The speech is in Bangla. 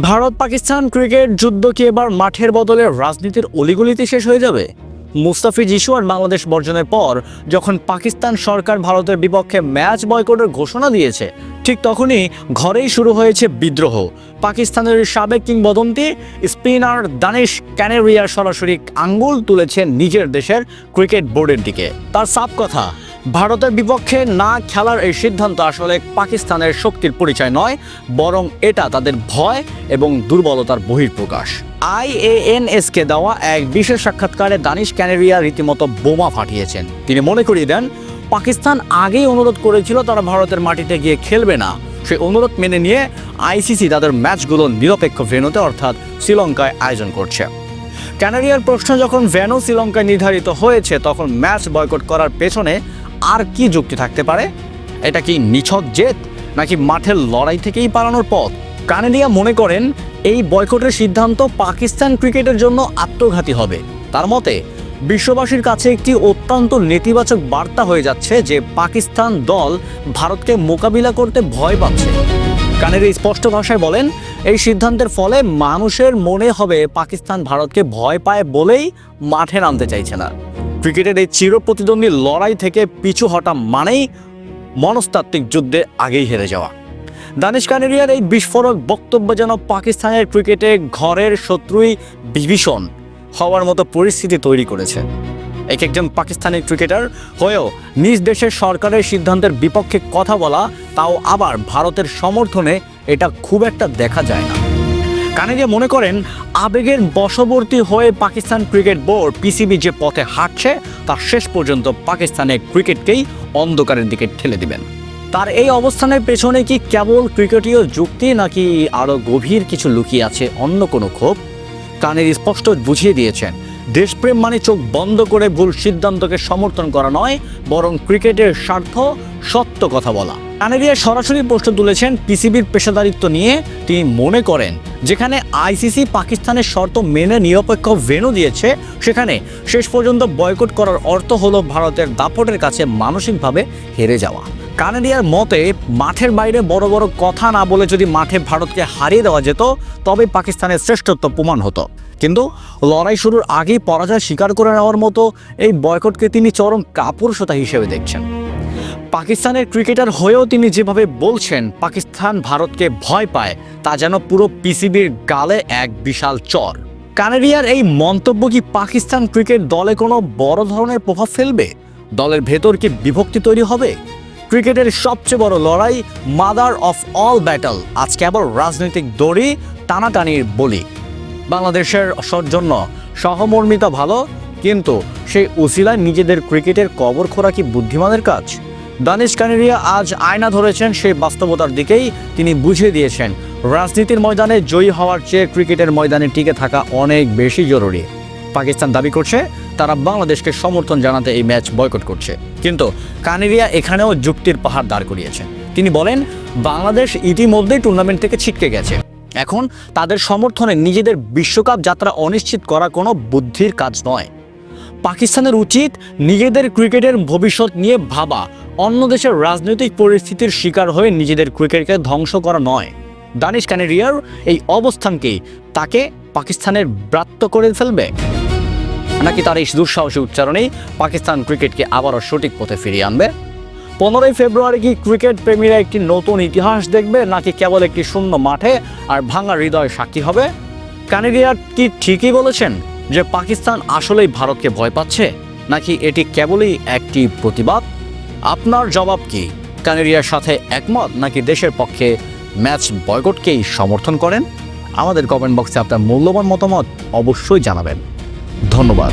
ভারত পাকিস্তান ক্রিকেট যুদ্ধ কি এবার মাঠের বদলে রাজনীতির অলিগলিতে শেষ হয়ে যাবে? মুস্তাফিজ ইস্যু আর বাংলাদেশ বর্জনের পর যখন পাকিস্তান সরকার ভারতের বিপক্ষে ম্যাচ বয়কটের ঘোষণা দিয়েছে, ঠিক তখনই ঘরেই শুরু হয়েছে বিদ্রোহ। পাকিস্তানের সাবেক কিংবদন্তি স্পিনার দানিশ কানেরিয়া সরাসরি আঙ্গুল তুলেছেন নিজের দেশের ক্রিকেট বোর্ডের দিকে। তার সাফ কথা, ভারতের বিপক্ষে না খেলার এই সিদ্ধান্ত আসলে পাকিস্তানের শক্তির পরিচয় নয়, বরং এটা তাদের ভয় এবং দুর্বলতার বহিঃপ্রকাশ। IANS-কে দেওয়া এক বিশেষ সাক্ষাৎকারে দানিশ কানেরিয়া রীতিমতো বোমা ফাটিয়েছেন। তিনি মনে করিয়ে দেন, পাকিস্তান আগেই অনুরোধ করেছিল তারা ভারতের মাটিতে গিয়ে খেলবে না। সেই অনুরোধ মেনে নিয়ে ICC তাদের ম্যাচগুলো নিরপেক্ষ ভেন্যুতে অর্থাৎ শ্রীলঙ্কায় আয়োজন করছে। কানাডিয়ার প্রশ্ন, যখন ভেন্যু শ্রীলঙ্কায় নির্ধারিত হয়েছে তখন ম্যাচ বয়কট করার পেছনে আর কি যুক্তি থাকতে পারে? এটা কি নিছক জেদ, নাকি মাঠের লড়াই থেকেই পালানোর পথ? কানাডিয়া মনে করেন এই বয়কটের সিদ্ধান্ত পাকিস্তান ক্রিকেটের জন্য আত্মঘাতী হবে। তার মতে, বিশ্ববাসীর কাছে একটি অত্যন্ত নেতিবাচক বার্তা হয়ে যাচ্ছে যে পাকিস্তান দল ভারতকে মোকাবিলা করতে ভয় পাচ্ছে। কানাডিয়া স্পষ্ট ভাষায় বলেন, এই সিদ্ধান্তের ফলে মানুষের মনে হবে পাকিস্তান ভারতকে ভয় পায় বলেই মাঠে নামতে চাইছে না। ক্রিকেটের এই চিরপ্রতিদ্বন্দ্বী লড়াই থেকে পিছু হটা মানেই মনস্তাত্ত্বিক যুদ্ধে আগেই হেরে যাওয়া। দানিশ কানেরিয়ার এই বিস্ফোরক বক্তব্য যেন পাকিস্তানের ক্রিকেটে ঘরের শত্রুই বিভীষণ হওয়ার মতো পরিস্থিতি তৈরি করেছে। একজন পাকিস্তানি ক্রিকেটার হয়েও নিজ দেশের সরকারের সিদ্ধান্তের বিপক্ষে কথা বলা, তাও আবার ভারতের সমর্থনে, এটা খুব একটা দেখা যায় না। কানেরিয়া মনে করেন, আবেগের বশবর্তী হয়ে পাকিস্তান ক্রিকেট বোর্ড PCB যে পথে হাঁটছে তা শেষ পর্যন্ত পাকিস্তানের ক্রিকেটকেই অন্ধকারের দিকে ঠেলে দিবেন। তার এই অবস্থানের পেছনে কি কেবল ক্রিকেটীয় যুক্তি, নাকি আরও গভীর কিছু লুকিয়ে আছে অন্য কোনো ক্ষোভ? কানেরি স্পষ্ট বুঝিয়ে দিয়েছেন, দেশপ্রেম মানে চোখ বন্ধ করে ভুল সিদ্ধান্তকে সমর্থন করা নয়, বরং ক্রিকেটের স্বার্থ সত্য কথা বলা। কানেরিয়া সরাসরি প্রশ্ন তুলেছেন PCBর পেশাদারিত্ব নিয়ে। তিনি মনে করেন, যেখানে ICC পাকিস্তানের শর্ত মেনে নিরপেক্ষ ভেন্যু দিয়েছে, সেখানে শেষ পর্যন্ত বয়কট করার অর্থ হলো ভারতের দাপটের কাছে মানসিকভাবে হেরে যাওয়া। কানাডিয়ার মতে, মাঠের বাইরে বড় বড় কথা না বলে যদি মাঠে ভারতকে হারিয়ে দেওয়া যেত, তবে পাকিস্তানের শ্রেষ্ঠত্ব প্রমাণ হতো। কিন্তু লড়াই শুরুর আগেই পরাজয় স্বীকার করে নেওয়ার মতো এই বয়কটকে তিনি চরম কাপুরুষতা হিসেবে দেখছেন। পাকিস্তানের ক্রিকেটার হয়েও তিনি যেভাবে বলছেন পাকিস্তান ভারতকে ভয় পায়, তা যেন পুরো PCBর গালে এক বিশাল চর। কানাডিয়ার এই মন্তব্য কি পাকিস্তান ক্রিকেট দলে কোনো বড় ধরনের প্রভাব ফেলবে? দলের ভেতর কি বিভক্তি তৈরি হবে? ক্রিকেটের সবচেয়ে বড় লড়াই, মাদার অফ অল ব্যাটল, আজ কেবল রাজনৈতিক দড়ি টানাটানির বলি। বাংলাদেশের জন্য সহমর্মিতা ভালো, কিন্তু সেই উসিলায় নিজেদের ক্রিকেটের কবর খোঁড়া কি বুদ্ধিমানের কাজ? দানিশ কানেরিয়া আজ আয়না ধরেছেন সেই বাস্তবতার দিকেই। তিনি বুঝিয়ে দিয়েছেন, রাজনীতির ময়দানে জয়ী হওয়ার চেয়ে ক্রিকেটের ময়দানে টিকে থাকা অনেক বেশি জরুরি। পাকিস্তান দাবি করছে তারা বাংলাদেশকে সমর্থন জানাতে এই ম্যাচ বয়কট করছে, কিন্তু কানেরিয়া এখানেও যুক্তির পাহাড় দাঁড় করিয়েছেন। তিনি বলেন, বাংলাদেশ ইতিমধ্যেই টুর্নামেন্ট থেকে ছিটকে গেছে। এখন তাদের সমর্থনে নিজেদের বিশ্বকাপ যাত্রা অনিশ্চিত করা কোনো বুদ্ধির কাজ নয়। পাকিস্তানের উচিত নিজেদের ক্রিকেটের ভবিষ্যৎ নিয়ে ভাবা, অন্য দেশের রাজনৈতিক পরিস্থিতির শিকার হয়ে নিজেদের ক্রিকেটকে ধ্বংস করা নয়। দানিশ কানেরিয়ার এই অবস্থানকেই তাকে পাকিস্তানের ব্রাত্য করে ফেলবে, নাকি তার এই দুঃসাহসী উচ্চারণেই পাকিস্তান ক্রিকেটকে আবারও সঠিক পথে ফিরিয়ে আনবে? 15ই ফেব্রুয়ারি কি ক্রিকেট প্রেমীরা একটি নতুন ইতিহাস দেখবে, নাকি কেবল একটি শূন্য মাঠে আর ভাঙা হৃদয় সাক্ষী হবে? কানেরিয়া কি ঠিকই বলেছেন যে পাকিস্তান আসলেই ভারতকে ভয় পাচ্ছে, নাকি এটি কেবলই একটি প্রতিবাদ? আপনার জবাব কি? কানেরিয়ার সাথে একমত, নাকি দেশের পক্ষে ম্যাচ বয়কটকেই সমর্থন করেন? আমাদের কমেন্ট বক্সে আপনার মূল্যবান মতামত অবশ্যই জানাবেন। ধন্যবাদ।